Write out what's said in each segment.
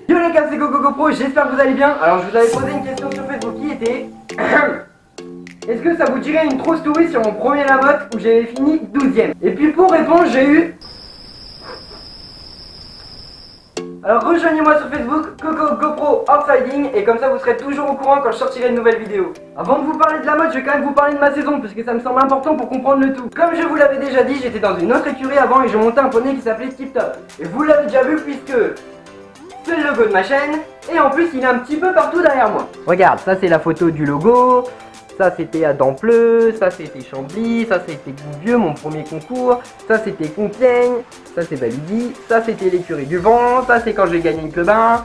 Yo les gars, c'est Coco GoPro, j'espère que vous allez bien. Alors je vous avais posé une question sur Facebook qui était est-ce que ça vous dirait une true story sur mon premier Lamotte où j'avais fini 12ème? Et puis pour répondre j'ai eu... Alors rejoignez-moi sur Facebook, Coco GoPro Outsiding, et comme ça vous serez toujours au courant quand je sortirai une nouvelle vidéo. Avant de vous parler de la mode, je vais quand même vous parler de ma saison, puisque ça me semble important pour comprendre le tout. Comme je vous l'avais déjà dit, j'étais dans une autre écurie avant et je montais un poney qui s'appelait Tip Top. Et vous l'avez déjà vu puisque c'est le logo de ma chaîne, et en plus il est un petit peu partout derrière moi. Regarde, ça c'est la photo du logo, ça c'était à Dampleux, ça c'était Chambly, ça c'était Gouvieux, mon premier concours, ça c'était Compiègne, ça c'est Validi, ça c'était l'écurie du vent, ça c'est quand j'ai gagné le club 1.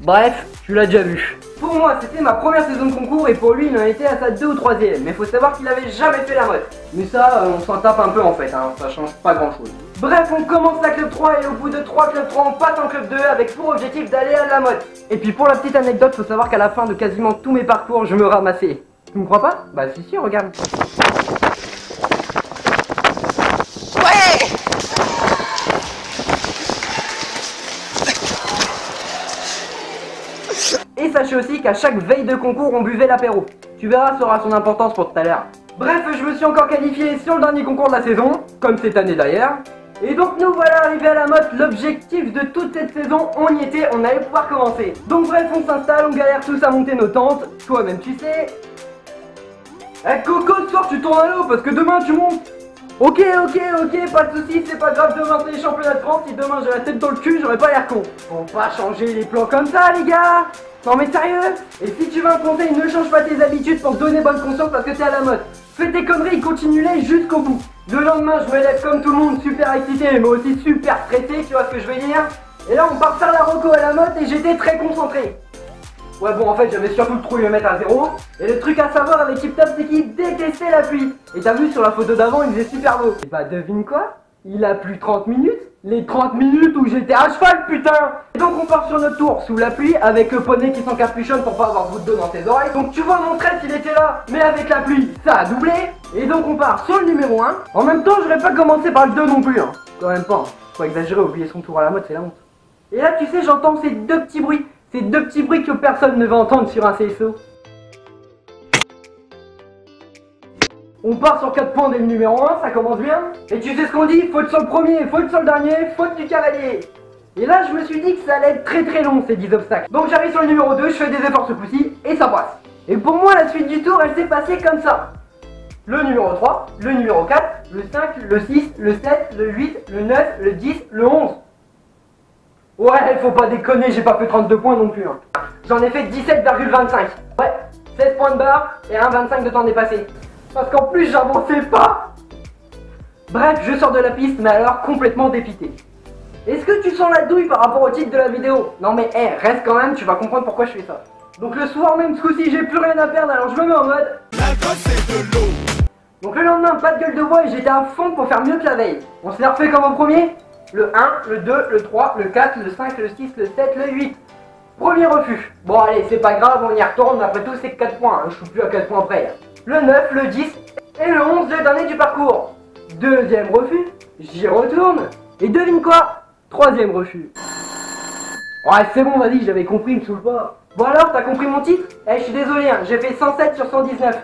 Bref, tu l'as déjà vu. Pour moi c'était ma première saison de concours et pour lui il en était à sa 2 ou 3ème, mais faut savoir qu'il avait jamais fait la mode. Mais ça on s'en tape un peu en fait, hein, ça change pas grand chose. Bref, on commence la club 3 et au bout de 3 club 3 on passe en club 2 avec pour objectif d'aller à la mode. Et puis pour la petite anecdote, faut savoir qu'à la fin de quasiment tous mes parcours je me ramassais. Tu me crois pas? Bah si, regarde. Ouais! Et sachez aussi qu'à chaque veille de concours on buvait l'apéro. Tu verras, ça aura son importance pour tout à l'heure. Bref, je me suis encore qualifié sur le dernier concours de la saison, comme cette année d'ailleurs. Et donc nous voilà arrivés à la mode, l'objectif de toute cette saison, on y était, on allait pouvoir commencer. Donc bref, on s'installe, on galère tous à monter nos tentes, toi-même tu sais. Eh Coco, ce soir tu tournes à l'eau parce que demain tu montes. Ok, pas de soucis, c'est pas grave, demain c'est les championnats de France, si demain j'ai la tête dans le cul, j'aurais pas l'air con. Faut pas changer les plans comme ça les gars. Non mais sérieux. Et si tu veux un conseil, ne change pas tes habitudes pour te donner bonne conscience parce que t'es à la mode. Fais tes conneries, continue-les jusqu'au bout. Le lendemain je me lève comme tout le monde, super excité mais aussi super stressé, tu vois ce que je veux dire. Et là on part faire la reco à la mode et j'étais très concentré. Ouais bon en fait j'avais surtout le trouille le mettre à 0. Et le truc à savoir avec Tip Top c'est qu'il détestait la pluie. Et t'as vu sur la photo d'avant il faisait super beau. Et bah devine quoi? Il a plu 30 minutes. Les 30 minutes où j'étais à cheval putain. Et donc on part sur notre tour sous la pluie avec le poney qui s'encapuchonne pour pas avoir de goutte d'eau dans ses oreilles. Donc tu vois mon trait il était là. Mais avec la pluie ça a doublé. Et donc on part sur le numéro 1. En même temps j'aurais pas commencé par le 2 non plus hein. Quand même pas. Faut exagérer, oublier son tour à la mode c'est la honte. Et là tu sais j'entends ces deux petits bruits. Ces deux petits bruits que personne ne va entendre sur un CSO. On part sur 4 points dès le numéro 1, ça commence bien. Et tu sais ce qu'on dit? Faute sur le premier, faute sur le dernier, faute du cavalier. Et là je me suis dit que ça allait être très long ces 10 obstacles. Donc j'arrive sur le numéro 2, je fais des efforts ce coup-ci et ça passe. Et pour moi la suite du tour elle s'est passée comme ça. Le numéro 3, le numéro 4, le 5, le 6, le 7, le 8, le 9, le 10, le 11. Ouais, faut pas déconner, j'ai pas fait 32 points non plus. Hein. J'en ai fait 17,25. Ouais, 16 points de barre et 1,25 de temps dépassé. Parce qu'en plus, j'avançais pas. Bref, je sors de la piste, mais alors complètement dépité. Est-ce que tu sens la douille par rapport au titre de la vidéo? Non mais, reste quand même, tu vas comprendre pourquoi je fais ça. Donc le soir même, ce coup-ci, j'ai plus rien à perdre, alors je me mets en mode... L'alcool c'est de l'eau. Donc le lendemain, pas de gueule de bois et j'étais à fond pour faire mieux que la veille. On s'est refait comme au premier? Le 1, le 2, le 3, le 4, le 5, le 6, le 7, le 8. Premier refus. Bon allez, c'est pas grave, on y retourne, mais après tout c'est 4 points, hein. Je suis plus à 4 points près. Le 9, le 10 et le 11, le dernier du parcours. Deuxième refus, j'y retourne. Et devine quoi? Troisième refus. Ouais c'est bon, vas-y, j'avais compris, me saoule pas. Bon alors, t'as compris mon titre? Je suis désolé, hein, j'ai fait 107 sur 119.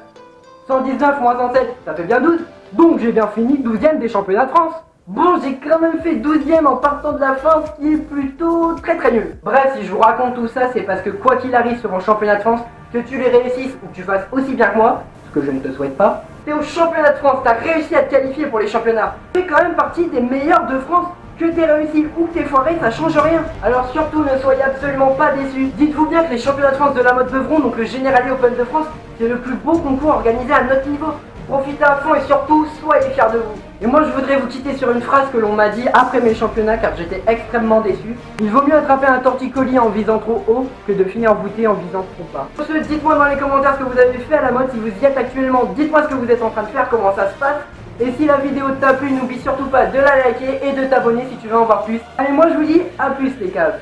119 moins 107, ça fait bien 12. Donc j'ai bien fini 12ème des championnats de France. Bon, j'ai quand même fait 12ème en partant de la fin, ce qui est plutôt très nul. Bref, si je vous raconte tout ça, c'est parce que quoi qu'il arrive sur mon championnat de France, que tu les réussisses ou que tu fasses aussi bien que moi, ce que je ne te souhaite pas, t'es au championnat de France, t'as réussi à te qualifier pour les championnats. Tu fais quand même partie des meilleurs de France. Que t'aies réussi ou que t'aies foiré, ça change rien. Alors surtout, ne soyez absolument pas déçus. Dites-vous bien que les championnats de France de la mode Beuvron, donc le Generali Open de France, c'est le plus beau concours organisé à notre niveau. Profitez à fond et surtout, soyez fiers de vous. Et moi je voudrais vous quitter sur une phrase que l'on m'a dit après mes championnats car j'étais extrêmement déçu. Il vaut mieux attraper un torticolis en visant trop haut que de finir voûté en visant trop bas. Pour ce, dites-moi dans les commentaires ce que vous avez fait à la mode, si vous y êtes actuellement, dites-moi ce que vous êtes en train de faire, comment ça se passe. Et si la vidéo t'a plu, n'oublie surtout pas de la liker et de t'abonner si tu veux en voir plus. Allez, moi je vous dis à plus les caves.